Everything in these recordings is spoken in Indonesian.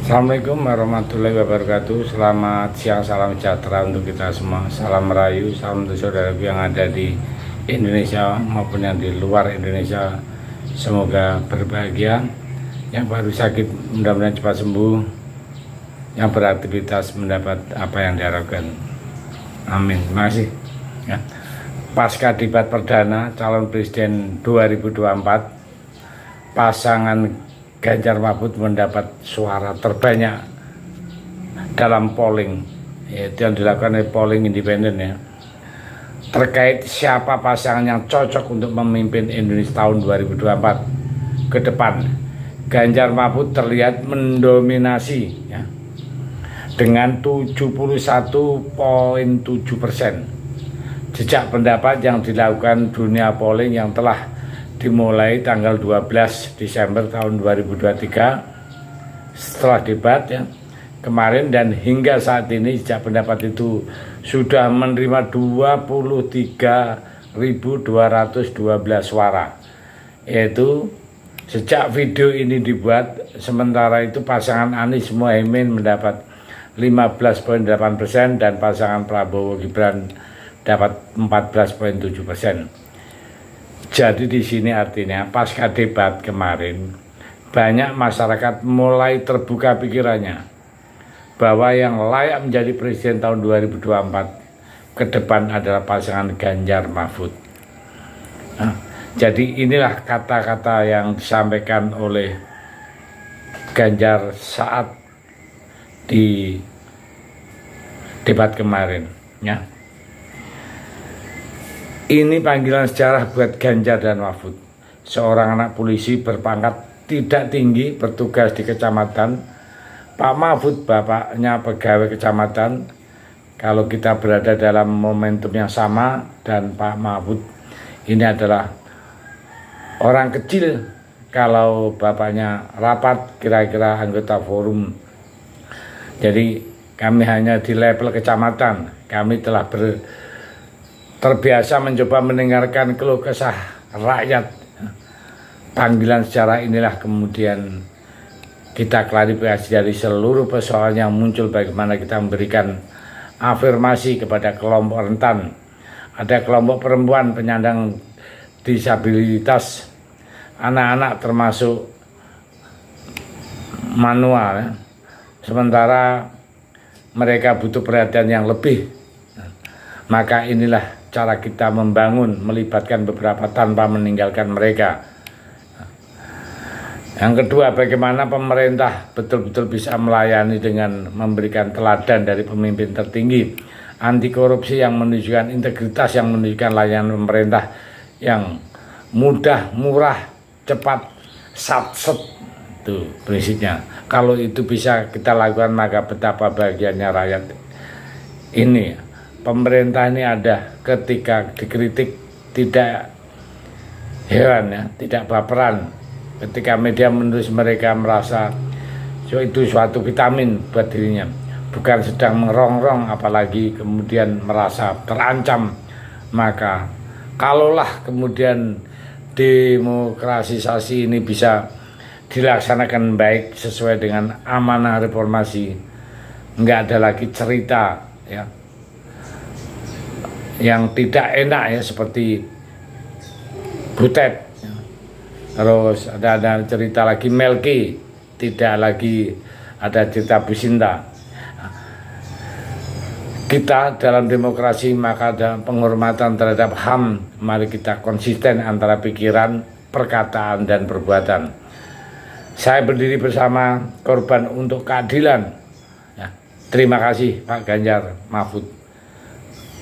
Assalamualaikum warahmatullahi wabarakatuh. Selamat siang, salam sejahtera untuk kita semua. Salam merayu, salam untuk saudaraku yang ada di Indonesia maupun yang di luar Indonesia. Semoga berbahagia. Yang baru sakit mudah-mudahan cepat sembuh. Yang beraktivitas mendapat apa yang diharapkan. Amin. Terima kasih. Ya. Pasca debat perdana calon presiden 2024, pasangan Ganjar Mahfud mendapat suara terbanyak dalam polling, yaitu yang dilakukan oleh polling independen ya, terkait siapa pasangan yang cocok untuk memimpin Indonesia tahun 2024 ke depan. Ganjar Mahfud terlihat mendominasi ya, dengan 71,7%. Jejak pendapat yang dilakukan dunia polling yang telah dimulai tanggal 12 Desember tahun 2023 setelah debat ya kemarin, dan hingga saat ini jejak pendapat itu sudah menerima 23.212 suara, yaitu sejak video ini dibuat. Sementara itu pasangan Anies Mohaimin mendapat 15,8% dan pasangan Prabowo Gibran dapat 14,7%. Jadi di sini artinya pasca debat kemarin banyak masyarakat mulai terbuka pikirannya bahwa yang layak menjadi presiden tahun 2024 ke depan adalah pasangan Ganjar Mahfud. Nah, jadi inilah kata-kata yang disampaikan oleh Ganjar saat di debat kemarin ya. Ini panggilan sejarah buat Ganjar dan Mahfud. Seorang anak polisi berpangkat tidak tinggi bertugas di kecamatan. Pak Mahfud bapaknya pegawai kecamatan. Kalau kita berada dalam momentum yang sama, dan Pak Mahfud ini adalah orang kecil kalau bapaknya rapat kira-kira anggota forum. Jadi kami hanya di level kecamatan. Kami telah terbiasa mencoba mendengarkan keluh kesah rakyat. Panggilan sejarah inilah kemudian kita klarifikasi dari seluruh persoalan yang muncul, bagaimana kita memberikan afirmasi kepada kelompok rentan. Ada kelompok perempuan penyandang disabilitas, anak-anak termasuk manual ya. Sementara mereka butuh perhatian yang lebih. Maka inilah cara kita membangun, melibatkan beberapa tanpa meninggalkan mereka. Yang kedua, bagaimana pemerintah betul-betul bisa melayani dengan memberikan teladan dari pemimpin tertinggi, anti korupsi yang menunjukkan integritas, yang menunjukkan layanan pemerintah yang mudah, murah, cepat, sat-set. Itu prinsipnya. Kalau itu bisa kita lakukan, maka betapa bahagianya rakyat ini. Pemerintah ini ada ketika dikritik tidak heran ya, tidak baperan. Ketika media menulis, mereka merasa itu suatu vitamin buat dirinya, bukan sedang merongrong, apalagi kemudian merasa terancam. Maka kalaulah kemudian demokrasisasi ini bisa dilaksanakan baik sesuai dengan amanah reformasi, nggak ada lagi cerita ya yang tidak enak ya, seperti Butet ya. Terus ada cerita lagi Melki, tidak lagi ada cerita Bu Sinta. Kita dalam demokrasi maka ada penghormatan terhadap HAM. Mari kita konsisten antara pikiran, perkataan, dan perbuatan. Saya berdiri bersama korban untuk keadilan ya. Terima kasih Pak Ganjar Mahfud.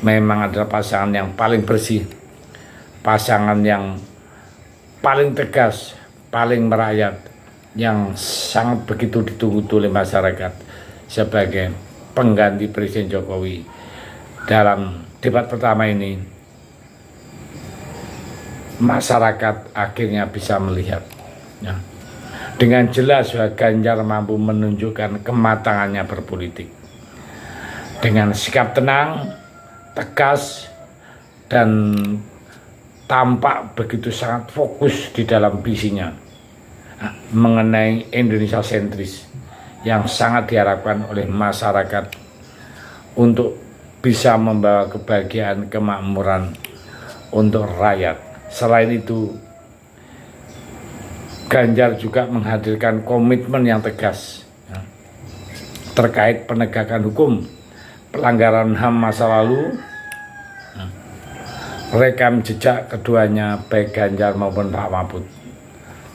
Memang adalah pasangan yang paling bersih, pasangan yang paling tegas, paling merakyat, yang sangat begitu ditunggu oleh masyarakat sebagai pengganti Presiden Jokowi. Dalam debat pertama ini, masyarakat akhirnya bisa melihat ya, dengan jelas bahwa Ganjar mampu menunjukkan kematangannya berpolitik dengan sikap tenang, tegas, dan tampak begitu sangat fokus di dalam visinya mengenai Indonesia sentris yang sangat diharapkan oleh masyarakat untuk bisa membawa kebahagiaan, kemakmuran untuk rakyat. Selain itu, Ganjar juga menghadirkan komitmen yang tegas terkait penegakan hukum, pelanggaran HAM masa lalu, rekam jejak keduanya baik Ganjar maupun Pak Mahfud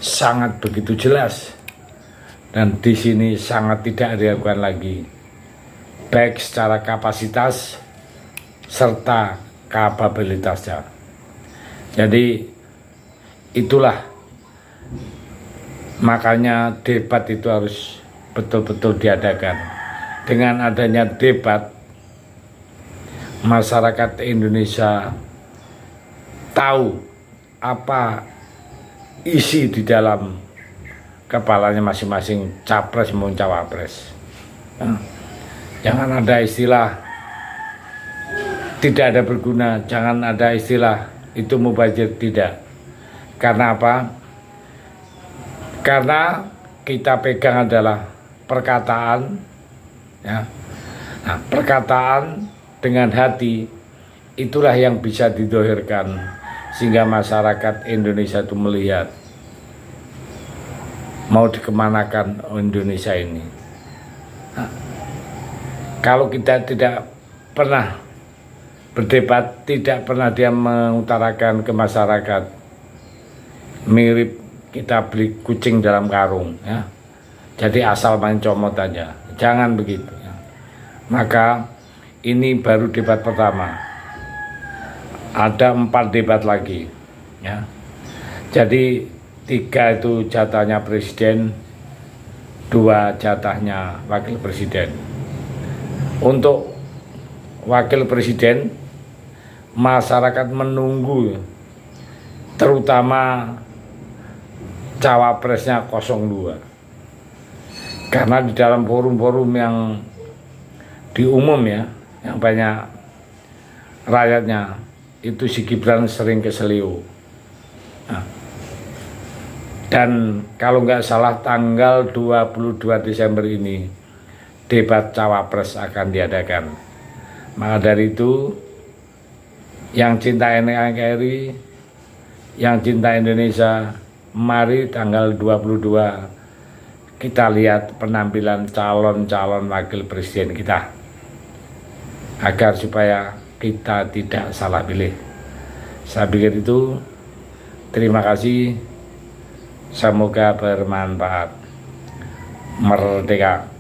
sangat begitu jelas, dan di sini sangat tidak diragukan lagi baik secara kapasitas serta kapabilitasnya. Jadi itulah makanya debat itu harus betul-betul diadakan. Dengan adanya debat, masyarakat Indonesia tahu apa isi di dalam kepalanya masing-masing capres maupun cawapres. Jangan ada istilah tidak ada berguna, jangan ada istilah itu mubazir, tidak. Karena apa? Karena kita pegang adalah perkataan, ya. Nah, perkataan dengan hati itulah yang bisa didohirkan sehingga masyarakat Indonesia itu melihat mau dikemanakan Indonesia ini. Nah, kalau kita tidak pernah berdebat, tidak pernah dia mengutarakan ke masyarakat, mirip kita beli kucing dalam karung, ya. Jadi asal main comot aja, jangan begitu, ya. Maka ini baru debat pertama, ada 4 debat lagi, ya. Jadi 3 itu jatahnya presiden, 2 jatahnya wakil presiden. Untuk wakil presiden, masyarakat menunggu terutama cawapresnya 02, karena di dalam forum-forum yang diumum, ya, yang banyak rakyatnya, itu si Gibran sering keseliu. Nah, dan kalau nggak salah tanggal 22 Desember ini debat cawapres akan diadakan. Maka dari itu, yang cinta NKRI, yang cinta Indonesia, mari tanggal 22 kita lihat penampilan calon-calon wakil presiden kita, agar supaya kita tidak salah pilih. Saya pikir itu. Terima kasih, semoga bermanfaat. Merdeka.